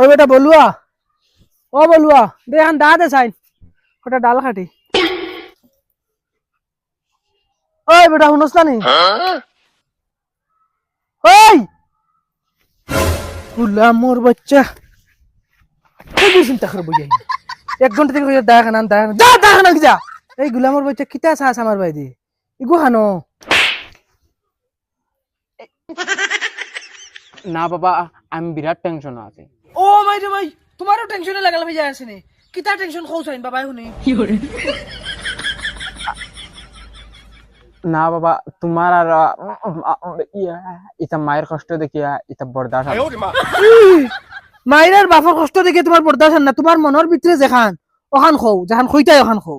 বেটা বলুয়া, ও বলুয়া, দে এখন দা দে সাইন ওটা ডাল খাটি। ওই বেটা শুনস না নি? ওই গুলামর বাচ্চা কি চিন্তা করবো? 1 ঘন্টা থেকে দাখানা যা দাখানা যা। এই গুলামর বাচ্চা কিতা চাস আমার বাইদি ইগু খানো? না বাবা, আমি বিরাট টেনশন আছে। ও ভাই রে ভাই, তোমারও টেনশনে লাগাল ভাই যায় আসেনি। কিতা টেনশন খৌসাইন বাবা শুনি? না বাবা, তোমার আর ইটা মায়ের কষ্ট দেখিয়া ইটা বরদাস্ত মায়ের বাপর কষ্ট দেখে তোমার বরদাস্ত না, তোমার মনের ভিতরে যেখান ওখান খৌ, যেখান খইতাই ওখান খৌ।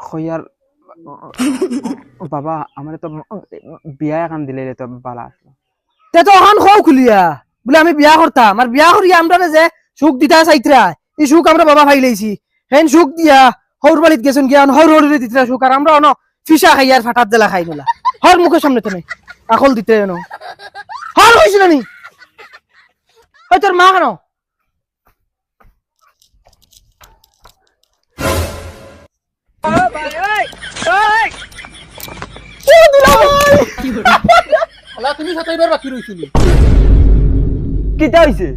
হইয়ার বাবা আমার তো বিয়া এখন দিলে তো বালা আসলো। তে তো ওখান খৌ খুলিয়া বলে আমি বিয়া করতাম, আর বিয়া করিয়া আমরা যে সুখ দিতা চাইতরা, এই সুখ আমরা বাবা ভাই লাইছি। হেন সুখ দিয়া হৌর বাড়িত গেছেন গিয়া হৌর হৌরে দিতরা সুখ, আর আমরা অন ফিসা খাই আর ফাটাত জেলা খাই গেলা। হর মুখের সামনে তুমি আকল দিতে এনো হর হয়েছিল নি? ওই তোর মা কেন? তুমি সাতাইবার বাকি রইছিলি। কিটা হইছে?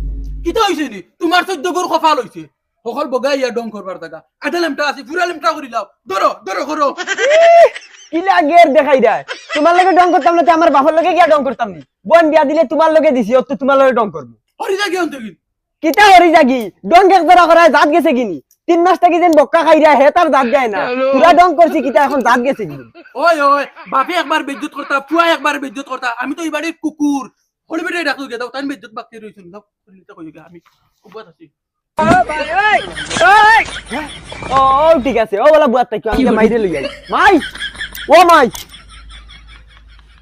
কিতা হইছে নি? তোমার 14 গর কপাল হইছে। সকল বগাই ইয়া ডং করবার টাকা আটালেমটা আছে, ফুরালেমটা করি লাও। ধরো ধরো করো। কি লাগের দেখাই দেয়? তোমার লগে ডং করতাম না, আমার বাবার লগে গিয়া ডং করতাম নি। বোন বিয়া দিলে তোমার লগে দিছি, অত তোমার লগে ডং করবো। হরি জাগি অন্ত কি? কিতা হরি জাগি? ডং একজোড়া করায় জাত গেছে কিনি? 3 মাস থাকি যেন বক্কা খাই রা হে তার জাত গায় না। পুরা ডং করছি কিতা এখন জাত গেছে কিনি? ওই ওই বাপে একবার বেজ্জত করতা, ফুয়া একবার বেজ্জত করতা। আমি তো এই বাড়ির কুকুর। হরি বেটে ডাকু গে দাও, তাই বেজ্জত বাকি রইছেন দাও। কইতে কই গে আমি কুবাত আছি। ও ঠিক আছে, ও বলা বুয়াত তাই আমি মাইরে লই আই। মাই ও মাই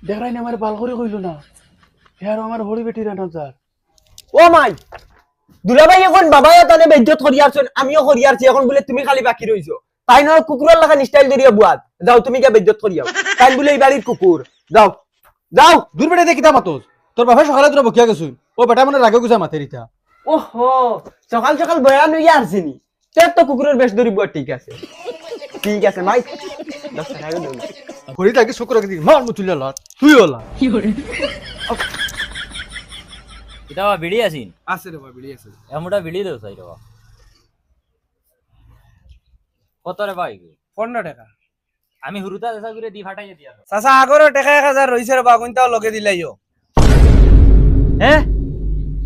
দেখাই না আমার বাল করে কইলো না। আর আমার হরি বেটি রানা যার। ও মাই দুলাভাই এখন বাবাই তানে বেজ্জত করিয়াছেন, আমিও করিয়াছি, এখন বলে তুমি খালি বাকি রইছো। তাই না কুকুরের লাগা স্টাইল ধরিয়া বুয়াত যাও, তুমি কে বেজ্জত করিয়াও। তাই বলে এই বাড়ির কুকুর যাও যাও। দূর বেটে দেখি তা মাতোস। তোর বাপে সকালে তোরা বকিয়া গেছুন। ও বেটা মনে রাগে গুছা মাথের ইটা। ওহো সকাল সকাল বয়ান হইয়া আসছিনি। তোর তো কুকুরের বেশ ধরি বুয়া, ঠিক আছে ঠিক আছে মাই 10 টাকা দেব। হরি তাকে শুক্র কি মার মুতুল্লা লট তুই হলা। এটা বিড়ি আছিন আছে রে বাবা, বিড়ি আছে। এমনটা বিড়ি দেও চাই রে কত রে ভাই? 15 টাকা। আমি হুরুতা দেশা করে দি ফাটাইয়ে দিয়া। চাচা আগরও টাকা 1000 রইছে রে বাগুনটাও লগে দিলাইও। হ্যাঁ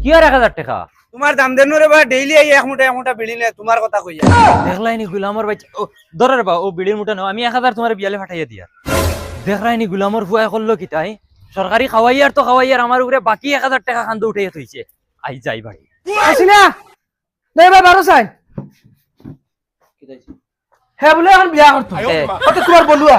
কি আর 1000 টাকা? তোমার দাম দেন রে বা ডেইলি আই এক মুঠা বিড়ি নে, তোমার কথা কইয়া। দেখলাই নি গুলামর বাচ্চা, ও ধরে রে বা ও বিড়ির মুঠা নাও, আমি 1000 তোমার বিয়ালে ফাটাইয়ে দিয়া। দেখলাই নি গুলামর ফুয়া করলো কি তাই? সরকারি খাওয়াইয়ার তো খাওয়াইয়ার আমার উপরে বাকি 1000 টাকা খান্দ উঠাইয়া থইছে। আই যাই বাড়ি আসিনা দে বা 12 সাইন। কি তাইছে? হ্যাঁ বলে এখন বিয়া করতো। এ, কত তোমার বলুয়া